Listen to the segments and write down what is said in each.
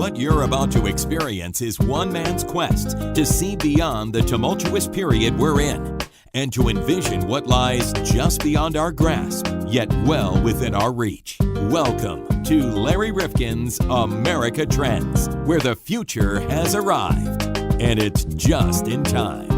What you're about to experience is one man's quest to see beyond the tumultuous period we're in and to envision what lies just beyond our grasp, yet well within our reach. Welcome to Larry Rifkin's America Trends, where the future has arrived, and it's just in time.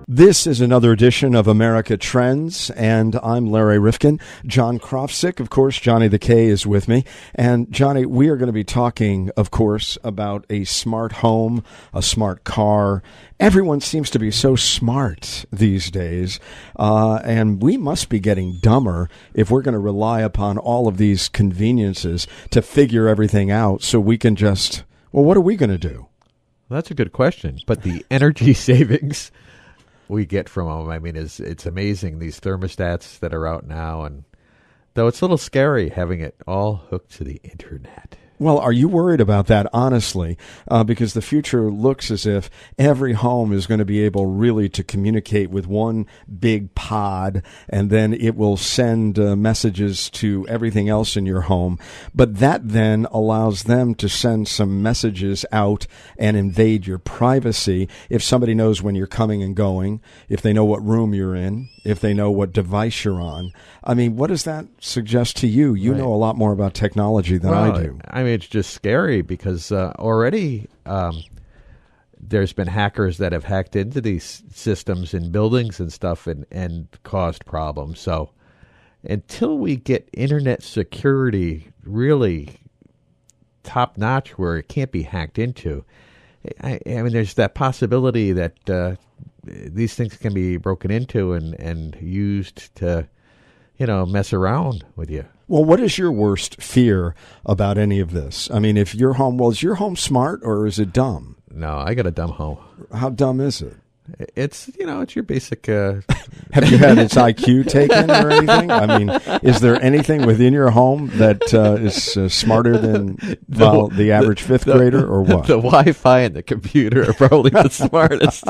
This is another edition of America Trends, and I'm Larry Rifkin. John Krofsick, of course, Johnny the K is with me. And Johnny, we are going to be talking, of course, about a smart home, a smart car. Everyone seems to be so smart these days, and we must be getting dumber if we're going to rely upon all of these conveniences to figure everything out so we can just, well, what are we going to do? Well, that's a good question, but the energy savings we get from them, I mean, it's amazing, these thermostats that are out now, and though it's a little scary having it all hooked to the internet. Well, are you worried about that, honestly? Because the future looks as if every home is going to be able really to communicate with one big pod, and then it will send messages to everything else in your home. But that then allows them to send some messages out and invade your privacy if somebody knows when you're coming and going, if they know what room you're in, if they know what device you're on. I mean, what does that suggest to you? You know a lot more about technology than I do. I mean, it's just scary because already there's been hackers that have hacked into these systems in buildings and stuff and caused problems. So until we get internet security really top notch where it can't be hacked into, I mean, there's that possibility that these things can be broken into and used to, mess around with you. Well, what is your worst fear about any of this? I mean, if your home, is your home smart or is it dumb? No, I got a dumb home. How dumb is it? It's, it's your basic... Have you had its IQ taken or anything? I mean, is there anything within your home that is smarter than the average fifth grader or what? The Wi-Fi and the computer are probably the smartest.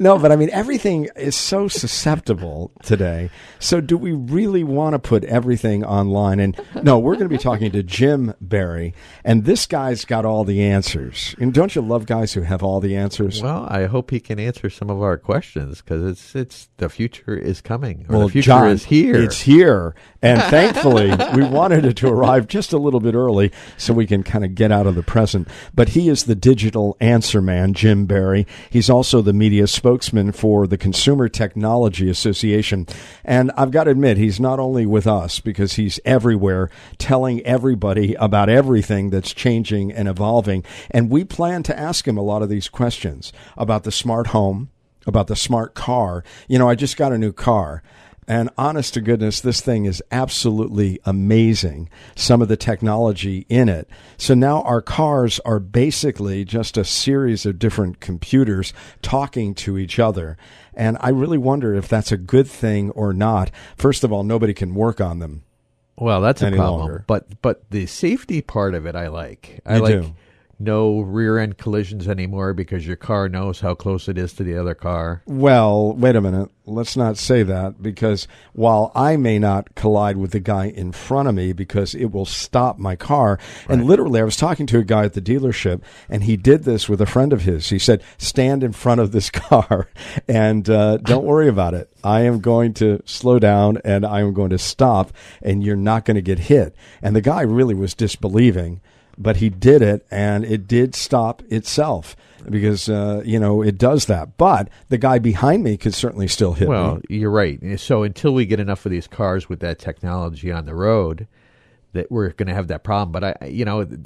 No, but I mean, everything is so susceptible today. So do we really want to put everything online? And no, we're going to be talking to Jim Barry, and this guy's got all the answers. And don't you love guys who have all the answers? Well, I hope he can answer some of our questions because it's the future is coming. Well, the future John, is here. It's here. And thankfully, we wanted it to arrive just a little bit early so we can kind of get out of the present. But he is the digital answer man, Jim Barry. He's also the media spokesman for the Consumer Technology Association. And I've got to admit, he's not only with us because he's everywhere telling everybody about everything that's changing and evolving. And we plan to ask him a lot of these questions about the smart home, about the smart car. I just got a new car. And honest to goodness, this thing is absolutely amazing, some of the technology in it. So now our cars are basically just a series of different computers talking to each other. And I really wonder if that's a good thing or not. First of all, nobody can work on them. Well, that's a problem. Longer. But the safety part of it I like. You do. No rear-end collisions anymore because your car knows how close it is to the other car. Well, wait a minute. Let's not say that because while I may not collide with the guy in front of me because it will stop my car, and literally I was talking to a guy at the dealership, and he did this with a friend of his. He said, stand in front of this car and don't worry about it. I am going to slow down and I am going to stop, and you're not going to get hit. And the guy really was disbelieving. But he did it, and it did stop itself because, it does that. But the guy behind me could certainly still hit me. Well, you're right. So until we get enough of these cars with that technology on the road, that we're going to have that problem. But,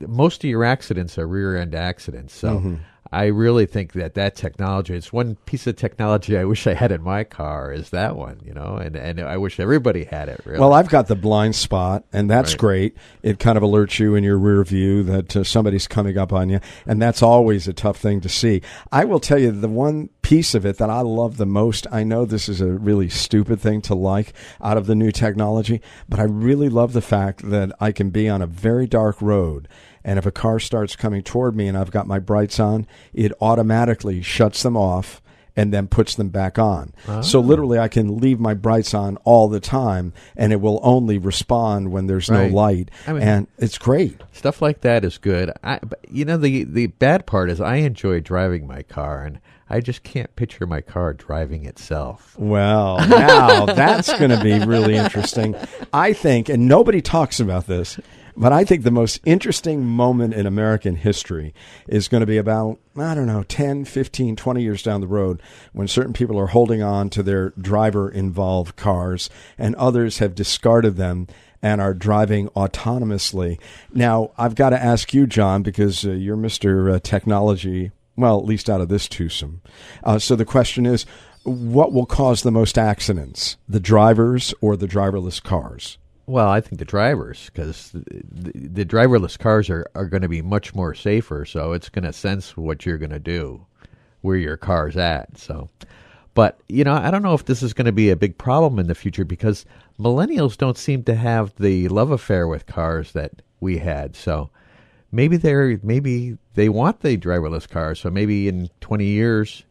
most of your accidents are rear-end accidents. So I really think that technology, it's one piece of technology I wish I had in my car is that one, and I wish everybody had it, really. Well, I've got the blind spot, and that's great. It kind of alerts you in your rear view that somebody's coming up on you, and that's always a tough thing to see. I will tell you the one piece of it that I love the most, I know this is a really stupid thing to like out of the new technology, but I really love the fact that I can be on a very dark road And if a car starts coming toward me and I've got my brights on, it automatically shuts them off and then puts them back on. So literally I can leave my brights on all the time, and it will only respond when there's no light. And it's great. Stuff like that is good. But, the bad part is I enjoy driving my car, and I just can't picture my car driving itself. Well, now that's going to be really interesting. I think, and nobody talks about this, but I think the most interesting moment in American history is going to be about, 10, 15, 20 years down the road, when certain people are holding on to their driver-involved cars and others have discarded them and are driving autonomously. Now, I've got to ask you, John, because you're Mr. Technology, well, at least out of this twosome. So the question is, what will cause the most accidents, the drivers or the driverless cars? Well, I think the drivers, because the driverless cars are going to be much more safer, so it's going to sense what you're going to do, where your car's at. So, but, I don't know if this is going to be a big problem in the future, because millennials don't seem to have the love affair with cars that we had. So maybe they want the driverless cars. So maybe in 20 years,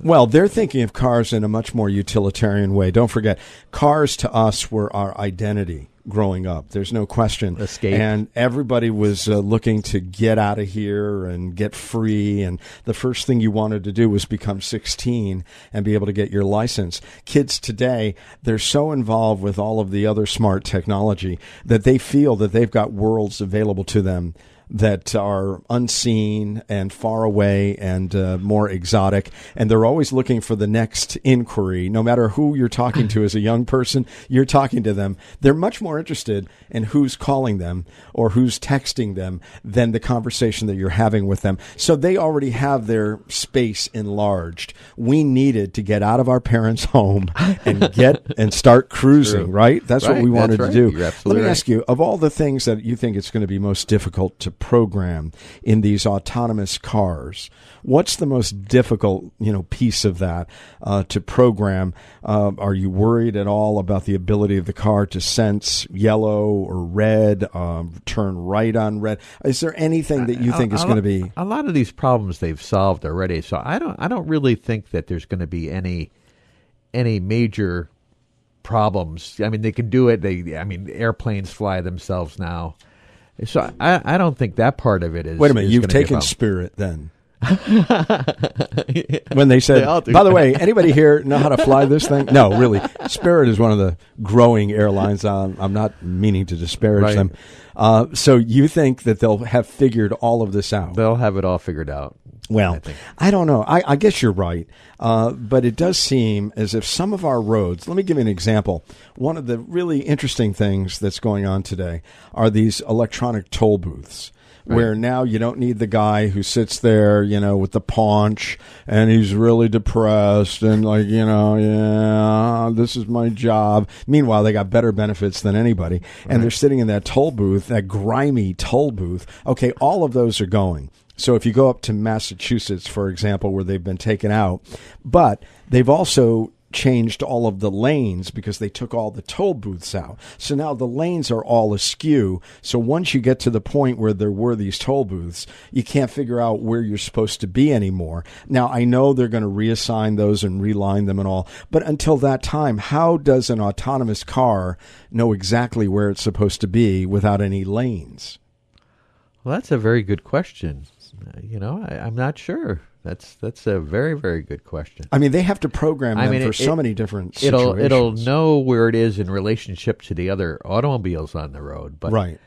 Well, they're thinking of cars in a much more utilitarian way. Don't forget, cars to us were our identity growing up. There's no question. Escape. And everybody was looking to get out of here and get free. And the first thing you wanted to do was become 16 and be able to get your license. Kids today, they're so involved with all of the other smart technology that they feel that they've got worlds available to them that are unseen and far away and more exotic. And they're always looking for the next inquiry. No matter who you're talking to as a young person, you're talking to them. They're much more interested in who's calling them or who's texting them than the conversation that you're having with them. So they already have their space enlarged. We needed to get out of our parents' home and start cruising, True. right? That's what we wanted to do. You're absolutely Let me ask you, of all the things that you think it's going to be most difficult to program in these autonomous cars, what's the most difficult, piece of that to program? Are you worried at all about the ability of the car to sense yellow or red, turn right on red? Is there anything that you think is going to be? A lot of these problems they've solved already, so I don't really think that there's going to be any major problems. I mean, they can do it. Airplanes fly themselves now. So I don't think that part of it is. Wait a minute, you've taken Spirit then. When they said, by the way, anybody here know how to fly this thing? No, really. Spirit is one of the growing airlines. I'm not meaning to disparage them. So you think that they'll have figured all of this out? They'll have it all figured out. Well, I don't know. I guess you're right. But it does seem as if some of our roads, let me give you an example. One of the really interesting things that's going on today are these electronic toll booths. Right. Where now you don't need the guy who sits there, with the paunch and he's really depressed and this is my job. Meanwhile, they got better benefits than anybody. And they're sitting in that toll booth, that grimy toll booth. Okay, all of those are going. So if you go up to Massachusetts, for example, where they've been taken out, but they've also changed all of the lanes because they took all the toll booths out. So now the lanes are all askew. So once you get to the point where there were these toll booths, you can't figure out where you're supposed to be anymore. Now, I know they're going to reassign those and reline them and all, but until that time, how does an autonomous car know exactly where it's supposed to be without any lanes? Well, that's a very good question. I'm not sure. That's a very, very good question. I mean, they have to program them for so many different situations. It'll know where it is in relationship to the other automobiles on the road, but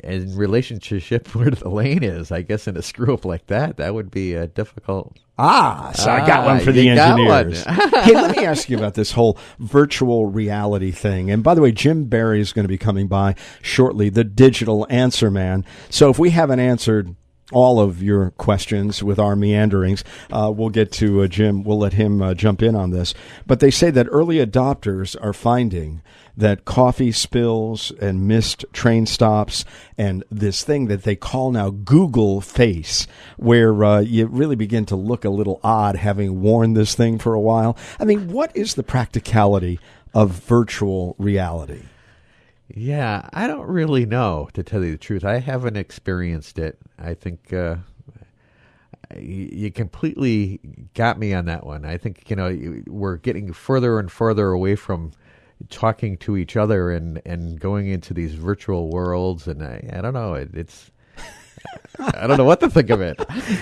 in relationship where the lane is, I guess in a screw up like that would be a difficult. So I got one for the engineers. Hey, let me ask you about this whole virtual reality thing. And by the way, Jim Barry is going to be coming by shortly, the digital answer man. So if we haven't answered all of your questions with our meanderings, we'll get to Jim. We'll let him jump in on this. But they say that early adopters are finding that coffee spills and missed train stops and this thing that they call now Google Face, where you really begin to look a little odd having worn this thing for a while. I mean, what is the practicality of virtual reality? Yeah, I don't really know, to tell you the truth. I haven't experienced it. I think you completely got me on that one. I think, we're getting further and further away from talking to each other and going into these virtual worlds, and I don't know. It's I don't know what to think of it.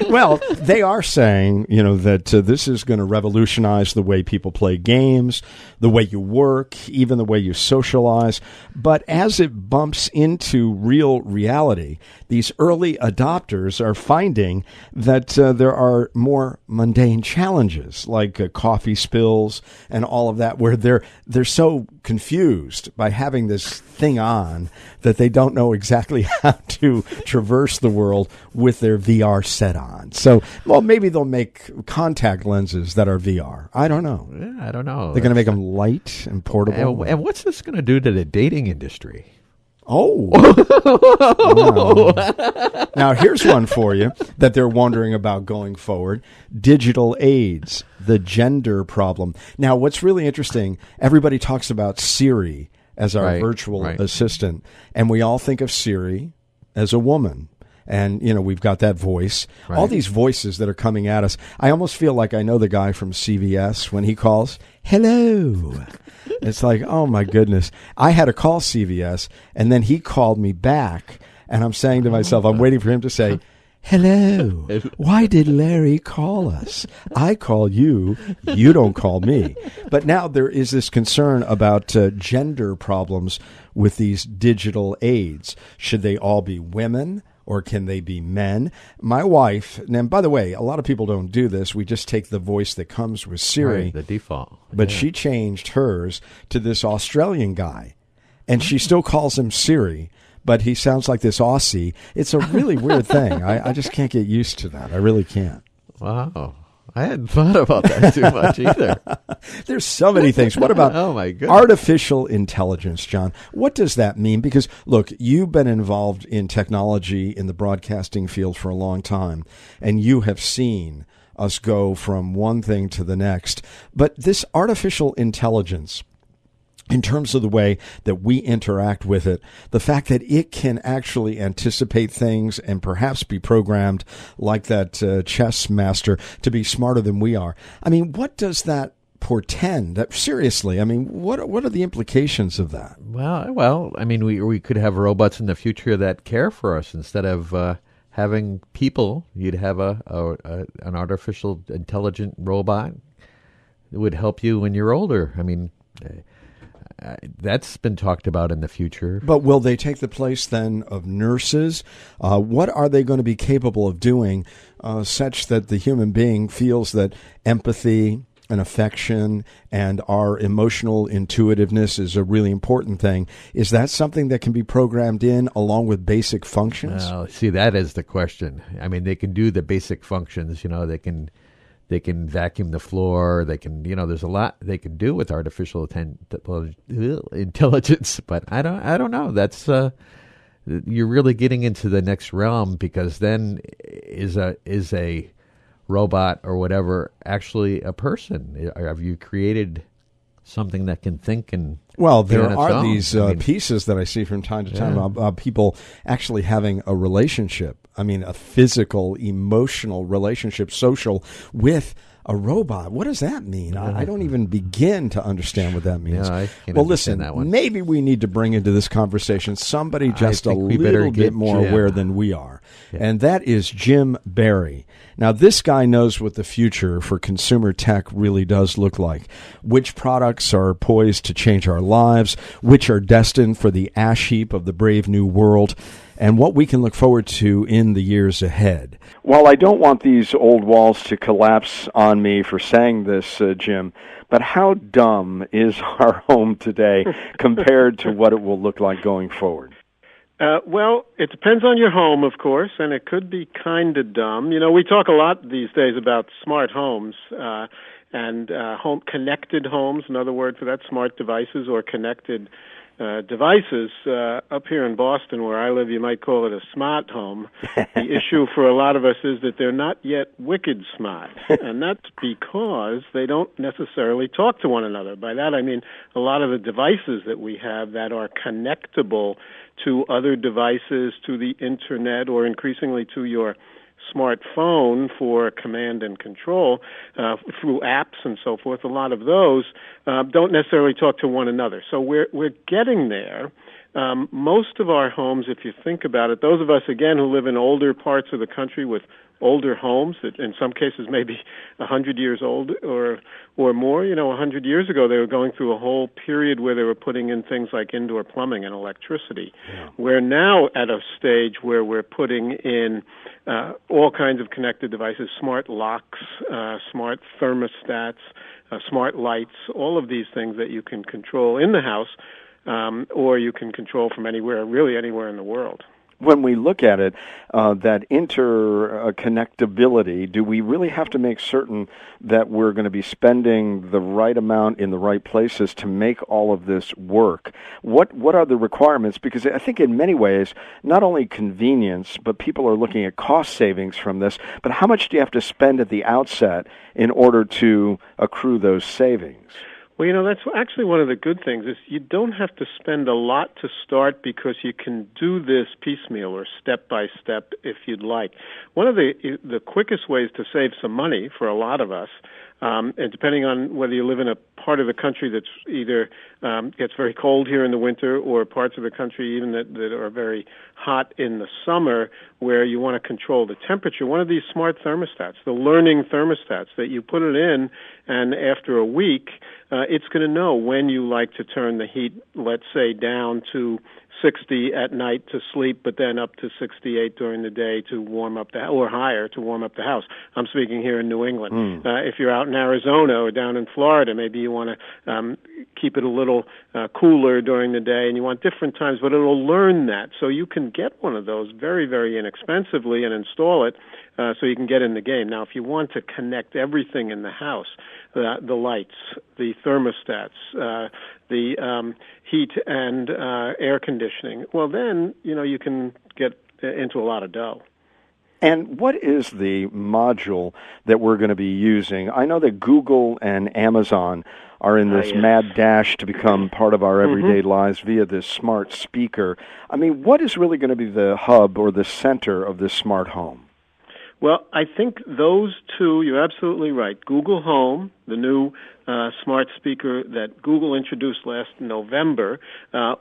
Well, they are saying, that this is going to revolutionize the way people play games, the way you work, even the way you socialize. But as it bumps into real reality, these early adopters are finding that there are more mundane challenges, like coffee spills and all of that, where they're so confused by having this thing on that they don't know exactly how to traverse the world with their VR set on. So, well, maybe they'll make contact lenses that are VR. I don't know. Yeah, I don't know. They're going to make them light and portable. And what's this going to do to the dating industry? Oh. Wow. Now, here's one for you that they're wondering about going forward. Digital AIDS, the gender problem. Now, what's really interesting, everybody talks about Siri as our virtual assistant, and we all think of Siri as a woman. And, we've got that voice. Right. All these voices that are coming at us. I almost feel like I know the guy from CVS when he calls, hello. It's like, oh, my goodness. I had to call CVS, and then he called me back. And I'm saying to myself, I'm waiting for him to say, hello. Why did Larry call us? I call you. You don't call me. But now there is this concern about gender problems with these digital aids. Should they all be women? Or can they be men? My wife, and by the way, a lot of people don't do this. We just take the voice that comes with Siri. Right, the default. But she changed hers to this Australian guy. And she still calls him Siri, but he sounds like this Aussie. It's a really weird thing. I just can't get used to that. I really can't. Wow. I hadn't thought about that too much either. There's so many things. What about oh my goodness. Artificial intelligence, John? What does that mean? Because, look, you've been involved in technology in the broadcasting field for a long time, and you have seen us go from one thing to the next. But this artificial intelligence, in terms of the way that we interact with it, the fact that it can actually anticipate things and perhaps be programmed like that chess master to be smarter than we are. I mean, what does that portend? Seriously, I mean, what are the implications of that? Well, I mean, we could have robots in the future that care for us instead of having people. You'd have an artificial intelligent robot that would help you when you're older. I mean, that's been talked about in the future. But will they take the place then of nurses? What are they going to be capable of doing such that the human being feels that empathy and affection and our emotional intuitiveness is a really important thing? Is that something that can be programmed in along with basic functions? Well, see, that is the question. I mean, they can do the basic functions. They can vacuum the floor. They can, there's a lot they can do with artificial intelligence. But I don't know. That's you're really getting into the next realm, because then is a robot or whatever actually a person? Have you created something that can think and there are these pieces that I see from time to time about people actually having a relationship. I mean, a physical, emotional relationship, social, with a robot. What does that mean? I don't even begin to understand what that means. Yeah, well, listen, that one. Maybe we need to bring into this conversation somebody just a little bit more aware than we are. Yeah. And that is Jim Barry. Now, this guy knows what the future for consumer tech really does look like. Which products are poised to change our lives, which are destined for the ash heap of the brave new world, and what we can look forward to in the years ahead. While I don't want these old walls to collapse on me for saying this, Jim, but how dumb is our home today compared to what it will look like going forward? Well, it depends on your home, of course, and it could be kind of dumb. We talk a lot these days about smart homes and connected homes, another word for that, smart devices or connected devices. Up here in Boston, where I live, you might call it a smart home. The issue for a lot of us is that they're not yet wicked smart, and that's because they don't necessarily talk to one another. By that I mean a lot of the devices that we have that are connectable to other devices, to the internet, or increasingly to your smartphone for command and control through apps and so forth. A lot of those don't necessarily talk to one another. So we're getting there. Most of our homes, if you think about it, those of us, again, who live in older parts of the country with older homes that in some cases maybe 100 years old or more. 100 years ago they were going through a whole period where they were putting in things like indoor plumbing and electricity. Yeah. We're now at a stage where we're putting in all kinds of connected devices, smart locks, smart thermostats, smart lights, all of these things that you can control in the house or you can control from anywhere, really anywhere in the world. When we look at it, that interconnectability, do we really have to make certain that we're going to be spending the right amount in the right places to make all of this work? What are the requirements? Because I think in many ways, not only convenience, but people are looking at cost savings from this, but how much do you have to spend at the outset in order to accrue those savings? Well, that's actually one of the good things is you don't have to spend a lot to start because you can do this piecemeal or step by step if you'd like. One of the quickest ways to save some money for a lot of us, and depending on whether you live in a part of the country that's either gets very cold here in the winter or parts of the country even that are very hot in the summer where you want to control the temperature, one of these smart thermostats, the learning thermostats that you put it in and after a week, it's going to know when you like to turn the heat, let's say, down to 60 at night to sleep, but then up to 68 during the day to warm up or higher to warm up the house. I'm speaking here in New England. If you're out in Arizona or down in Florida, maybe you want to keep it a little cooler during the day and you want different times, but it'll learn that. So you can get one of those very, very inexpensively and install it so you can get in the game. Now, if you want to connect everything in the house, the lights, the thermostats, the heat and air conditioning, well, then, you can get into a lot of dough. And what is the module that we're going to be using? I know that Google and Amazon are in this mad dash to become part of our everyday lives via this smart speaker. I mean, what is really going to be the hub or the center of this smart home? Well, I think those two, you're absolutely right. Google Home, the new smart speaker that Google introduced last November,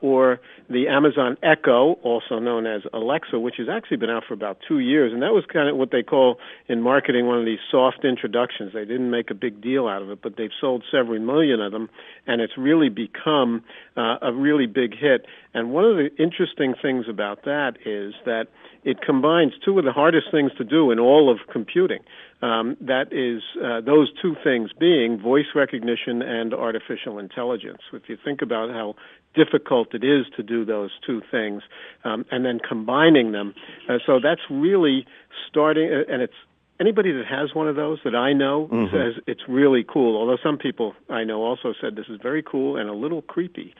or the Amazon Echo, also known as Alexa, which has actually been out for about 2 years. And that was kind of what they call in marketing one of these soft introductions. They didn't make a big deal out of it, but they've sold several million of them, and it's really become a really big hit. And one of the interesting things about that is that it combines two of the hardest things to do in all of computing. That is those two things being voice recognition and artificial intelligence. If you think about how difficult it is to do those two things and then combining them. So that's really starting, and it's anybody that has one of those that I know says it's really cool, although some people I know also said this is very cool and a little creepy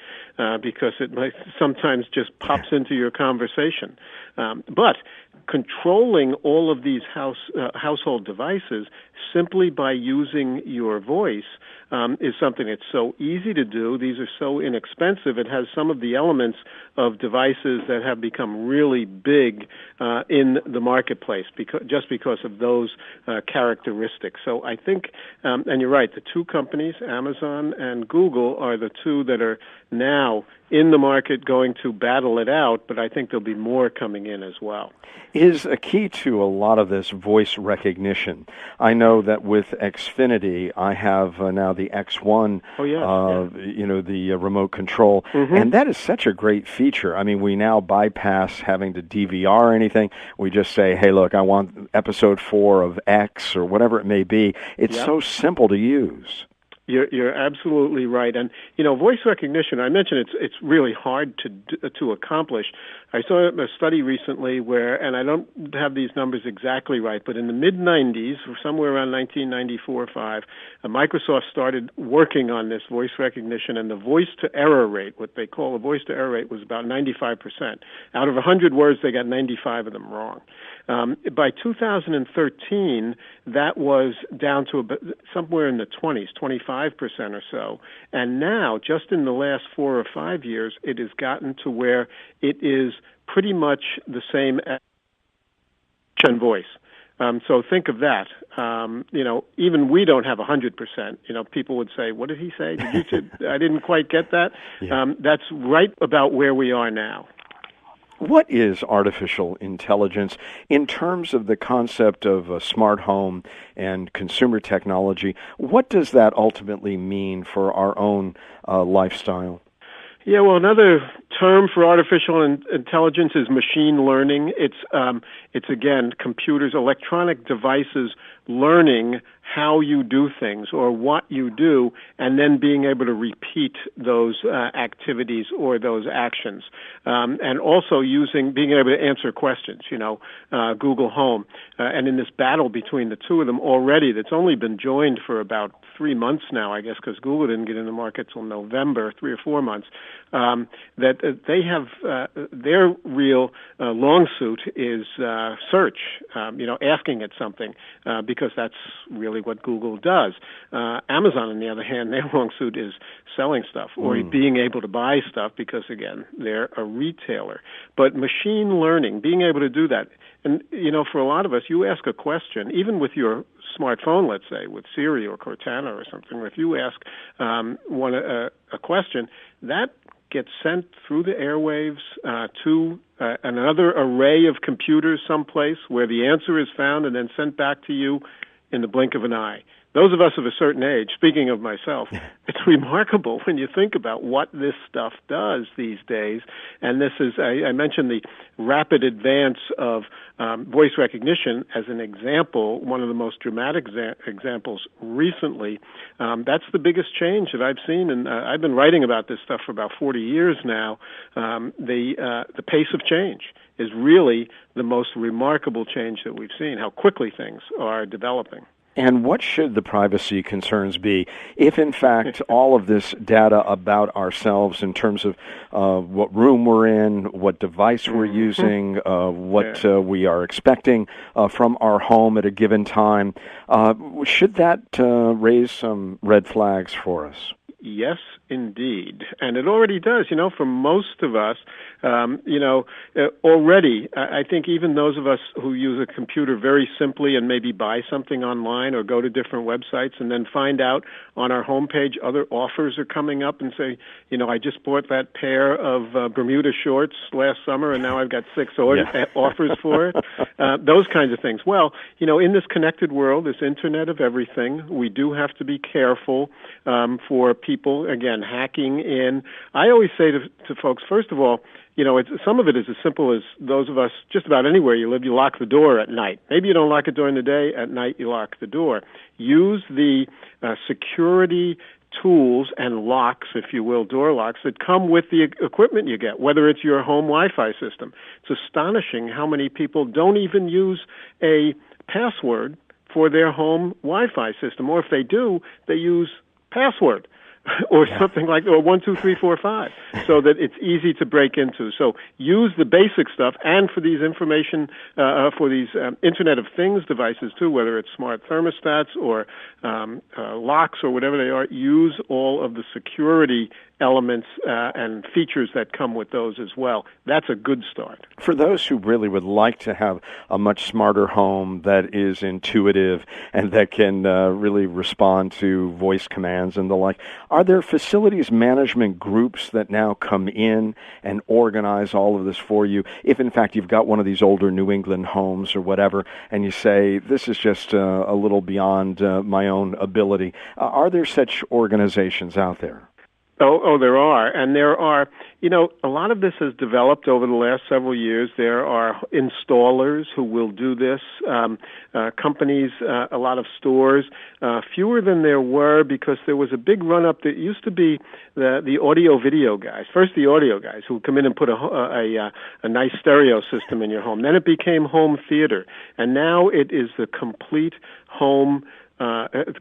because it might sometimes just pops into your conversation. But controlling all of these household devices simply by using your voice is something that's so easy to do. These are so inexpensive. It has some of the elements of devices that have become really big in the marketplace just because of those characteristics. So I think, and you're right, the two companies, Amazon and Google, are the two that are now in the market going to battle it out, but I think there'll be more coming in as well. Is a key to a lot of this voice recognition. I know that with Xfinity, I have now the X1, the remote control, and that is such a great feature. I mean, we now bypass having to DVR anything. We just say, hey, look, I want episode 4 of X or whatever it may be. It's so simple to use. You're absolutely right. And, voice recognition, I mentioned it's really hard to accomplish. I saw a study recently where, and I don't have these numbers exactly right, but in the mid-90s, somewhere around 1994 or 5, Microsoft started working on this voice recognition, and the voice-to-error rate, what they call a voice-to-error rate, was about 95%. Out of 100 words, they got 95 of them wrong. By 2013, that was down to somewhere in the 20s, 25% or so. And now, just in the last 4 or 5 years, it has gotten to where it is pretty much the same as voice. So think of that. Even we don't have 100%. People would say, "What did he say? I didn't quite get that." Yeah. That's right about where we are now. What is artificial intelligence in terms of the concept of a smart home and consumer technology? What does that ultimately mean for our own lifestyle? Yeah, well, another term for artificial intelligence is machine learning. It's again, computers, electronic devices learning how you do things or what you do, and then being able to repeat those activities or those actions. And also being able to answer questions, Google Home. And in this battle between the two of them already, that's only been joined for about 3 months now, I guess, because Google didn't get in the market till November, 3 or 4 months, that they have their real long suit is search, asking it something, because that's really what Google does. Amazon, on the other hand, their long suit is selling stuff or being able to buy stuff because, again, they're a retailer. But machine learning, being able to do that, and, for a lot of us, you ask a question, even with your smartphone, let's say, with Siri or Cortana or something, if you ask a question, that gets sent through the airwaves to another array of computers someplace where the answer is found and then sent back to you in the blink of an eye. Those of us of a certain age, speaking of myself, it's remarkable when you think about what this stuff does these days. And this is, I mentioned the rapid advance of voice recognition as an example, one of the most dramatic examples recently. That's the biggest change that I've seen, and I've been writing about this stuff for about 40 years now. The pace of change is really the most remarkable change that we've seen, how quickly things are developing. And what should the privacy concerns be if, in fact, all of this data about ourselves in terms of what room we're in, what device we're using, what we are expecting from our home at a given time, should that raise some red flags for us? Yes, indeed. And it already does, for most of us, already, I think even those of us who use a computer very simply and maybe buy something online or go to different websites and then find out on our homepage other offers are coming up and say, I just bought that pair of Bermuda shorts last summer and now I've got 6 offers for it. Those kinds of things. Well, in this connected world, this Internet of everything, we do have to be careful for people, again, hacking in. I always say to folks, first of all, some of it is as simple as those of us, just about anywhere you live, you lock the door at night. Maybe you don't lock it during the day. At night, you lock the door. Use the security tools and locks, if you will, door locks that come with the equipment you get, whether it's your home Wi-Fi system. It's astonishing how many people don't even use a password for their home Wi-Fi system, or if they do, they use password. Or something like, or 1, 2, 3, 4, 5, so that it's easy to break into. So use the basic stuff, and for these for these Internet of Things devices too, whether it's smart thermostats or locks or whatever they are, use all of the security elements and features that come with those as well. That's a good start. For those who really would like to have a much smarter home that is intuitive and that can really respond to voice commands and the like, are there facilities management groups that now come in and organize all of this for you? If, in fact, you've got one of these older New England homes or whatever, and you say, this is just a little beyond my own ability, are there such organizations out there? There are. And there are, a lot of this has developed over the last several years. There are installers who will do this, companies, a lot of stores, fewer than there were because there was a big run-up. That used to be the audio-video guys. First, the audio guys who would come in and put a nice stereo system in your home. Then it became home theater. And now it is the complete home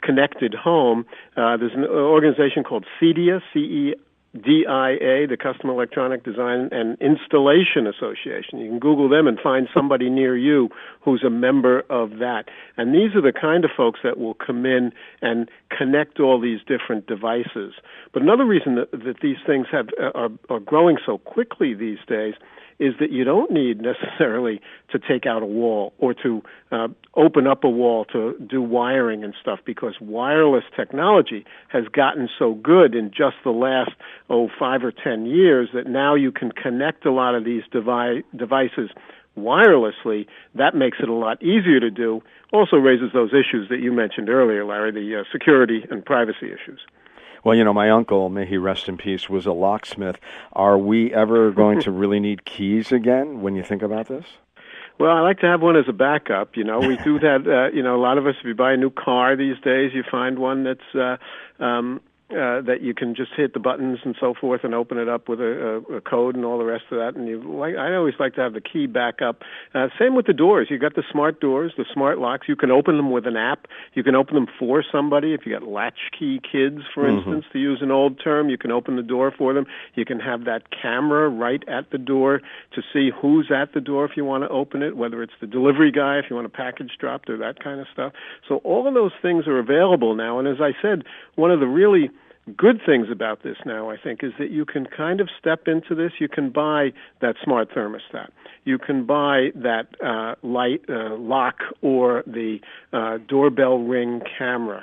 connected home. There's an organization called CEDIA, CEDIA, the Customer Electronic Design and Installation Association. You can Google them and find somebody near you who's a member of that. And these are the kind of folks that will come in and connect all these different devices. But another reason that these things are growing so quickly these days is that you don't need necessarily to take out a wall or to open up a wall to do wiring and stuff, because wireless technology has gotten so good in just the last 5 or 10 years that now you can connect a lot of these devices wirelessly. That makes it a lot easier to do. Also raises those issues that you mentioned earlier, Larry, the security and privacy issues. Well, my uncle, may he rest in peace, was a locksmith. Are we ever going to really need keys again when you think about this? Well, I like to have one as a backup. We do that. A lot of us, if you buy a new car these days, you find one that's that you can just hit the buttons and so forth and open it up with a code and all the rest of that. And I always like to have the key back up. Same with the doors. You've got the smart doors, the smart locks. You can open them with an app. You can open them for somebody. If you got latchkey kids, for instance, to use an old term, you can open the door for them. You can have that camera right at the door to see who's at the door if you want to open it, whether it's the delivery guy, if you want a package dropped or that kind of stuff. So all of those things are available now. And as I said, one of the really good things about this now, I think, is that you can kind of step into this. You can buy that smart thermostat. You can buy that lock or the doorbell ring camera.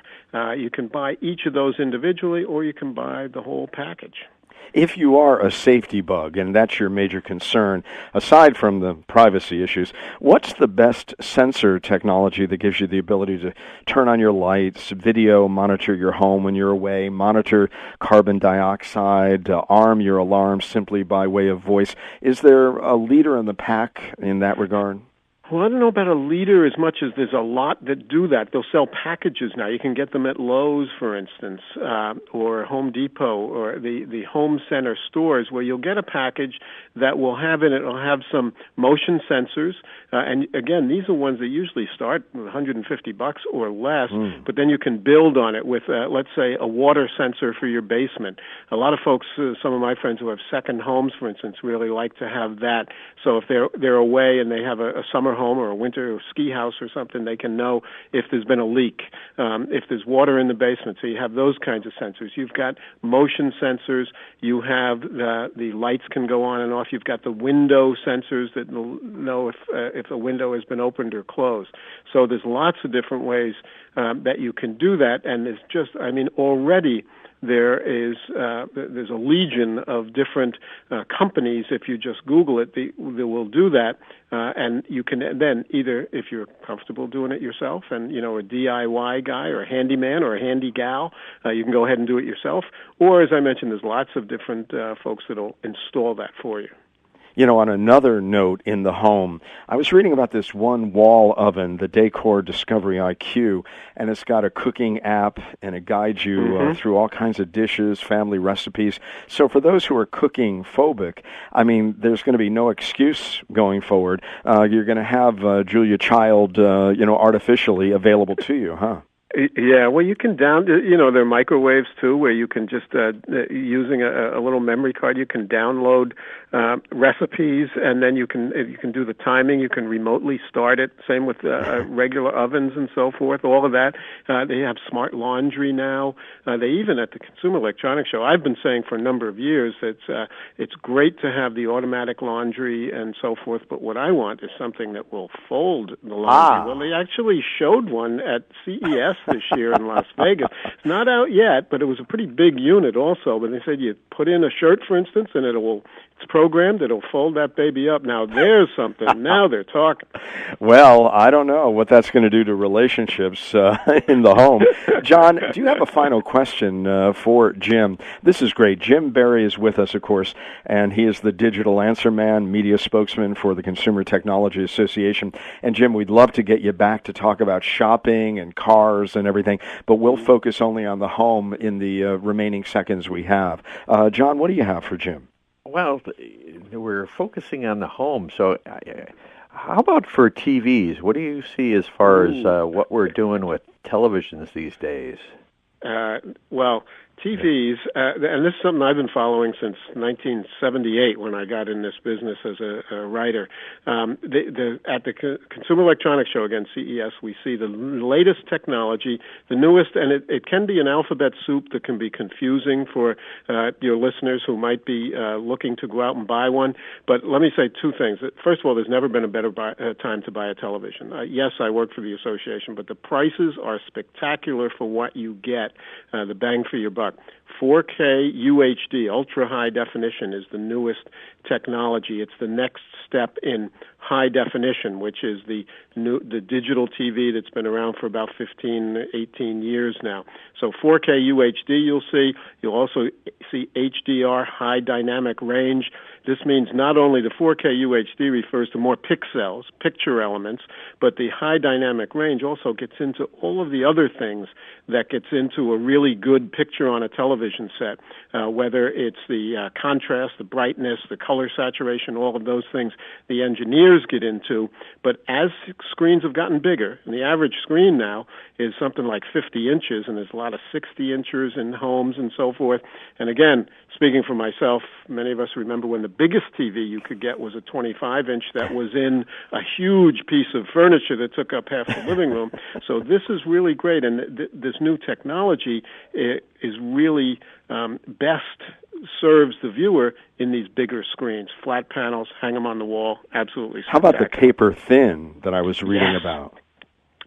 You can buy each of those individually, or you can buy the whole package. If you are a safety bug, and that's your major concern, aside from the privacy issues, what's the best sensor technology that gives you the ability to turn on your lights, video, monitor your home when you're away, monitor carbon dioxide, arm your alarm simply by way of voice? Is there a leader in the pack in that regard? Well, I don't know about a leader as much as there's a lot that do that. They'll sell packages now. You can get them at Lowe's, for instance, or Home Depot, or the home center stores, where you'll get a package that will have in it, it'll have some motion sensors. And again, these are ones that usually start with $150 or less, but then you can build on it with, let's say, a water sensor for your basement. A lot of folks, some of my friends who have second homes, for instance, really like to have that. So if they're away and they have a summer home or a winter ski house or something, they can know if there's been a leak, if there's water in the basement. So you have those kinds of sensors. You've got motion sensors. You have the lights can go on and off. You've got the window sensors that will know if a window has been opened or closed. So there's lots of different ways that you can do that. And it's just, already there's a legion of different companies. If you just Google it, they will do that, and you can then either, if you're comfortable doing it yourself, and a DIY guy or a handyman or a handy gal, you can go ahead and do it yourself. Or, as I mentioned, there's lots of different folks that'll install that for you. On another note in the home, I was reading about this one wall oven, the Decor Discovery IQ, and it's got a cooking app, and it guides you through all kinds of dishes, family recipes. So for those who are cooking phobic, there's going to be no excuse going forward. You're going to have Julia Child, artificially available to you, huh? Yeah, well, you can there are microwaves too, where you can just, using a little memory card, you can download recipes, and then you can do the timing. You can remotely start it. Same with regular ovens and so forth. All of that. They have smart laundry now. They even, at the Consumer Electronics Show, I've been saying for a number of years that it's great to have the automatic laundry and so forth. But what I want is something that will fold the laundry. Well, they actually showed one at CES this year in Las Vegas. It's not out yet, but it was a pretty big unit also. But they said you put in a shirt, for instance, and it's programmed. It'll fold that baby up. Now there's something. Now they're talking. Well, I don't know what that's going to do to relationships in the home. John, do you have a final question for Jim? This is great. Jim Barry is with us, of course, and he is the digital answer man, media spokesman for the Consumer Technology Association. And Jim, we'd love to get you back to talk about shopping and cars and everything, but we'll focus only on the home in the remaining seconds we have. John, what do you have for Jim? Well, we're focusing on the home, so how about for TVs? What do you see as far as what we're doing with televisions these days? Well, TVs, and this is something I've been following since 1978 when I got in this business as a writer. At the Consumer Electronics Show, again, CES, we see the latest technology, the newest, and it can be an alphabet soup that can be confusing for your listeners who might be looking to go out and buy one. But let me say two things. First of all, there's never been a better time to buy a television. Yes, I work for the association, but the prices are spectacular for what you get, the bang for your buck. 4K UHD, ultra high definition, is the newest technology. It's the next step in high definition, which is the digital TV that's been around for about 15, 18 years now. So 4K UHD you'll also see HDR, high dynamic range. This means not only the 4K UHD refers to more pixels, picture elements, but the high dynamic range also gets into all of the other things that gets into a really good picture on a television set, whether it's the contrast, the brightness, the color saturation, all of those things the engineers get into. But as screens have gotten bigger, and the average screen now is something like 50 inches, and there's a lot of 60 inches in homes and so forth. And again, speaking for myself, many of us remember when the biggest TV you could get was a 25-inch that was in a huge piece of furniture that took up half the living room. So this is really great, and this new technology is really best serves the viewer in these bigger screens. Flat panels, hang them on the wall, absolutely spectacular. How about the paper thin that I was reading about?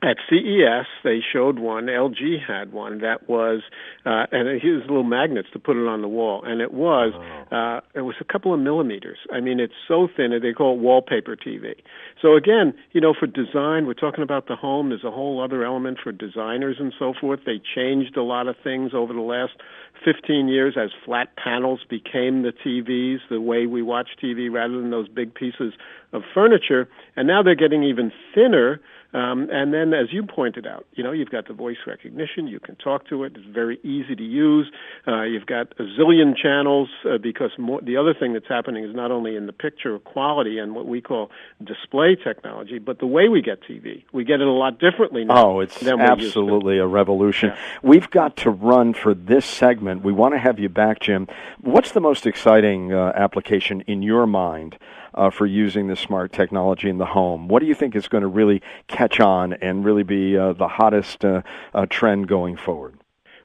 At CES, they showed one. LG had one that was, and here's little magnets to put it on the wall, and it was a couple of millimeters. I mean, it's so thin, they call it wallpaper TV. So again, for design, we're talking about the home. There's a whole other element for designers and so forth. They changed a lot of things over the last 15 years as flat panels became the TVs, the way we watch TV rather than those big pieces of furniture. And now they're getting even thinner. And then, as you pointed out, you've got the voice recognition. You can talk to it. It's very easy to use. You've got a zillion channels because the other thing that's happening is not only in the picture quality and what we call display technology, but the way we get TV. We get it a lot differently now. Oh, it's absolutely a revolution. Yeah. We've got to run for this segment. We want to have you back, Jim. What's the most exciting application in your mind for using this smart technology in the home? What do you think is going to really catch on and really be the hottest trend going forward?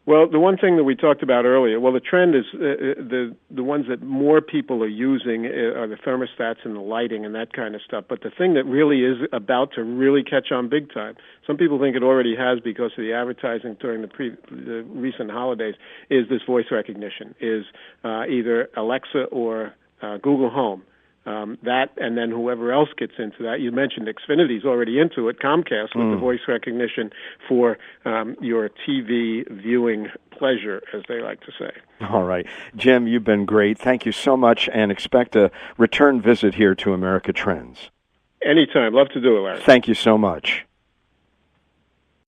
Well, the one thing that we talked about earlier, the trend is the ones that more people are using are the thermostats and the lighting and that kind of stuff. But the thing that really is about to really catch on big time, some people think it already has because of the advertising during the recent holidays, is this voice recognition, is either Alexa or Google Home. That, and then whoever else gets into that. You mentioned Xfinity's already into it, Comcast, with the voice recognition for your TV viewing pleasure, as they like to say. All right. Jim, you've been great. Thank you so much, and expect a return visit here to America Trends. Anytime. Love to do it, Larry. Thank you so much.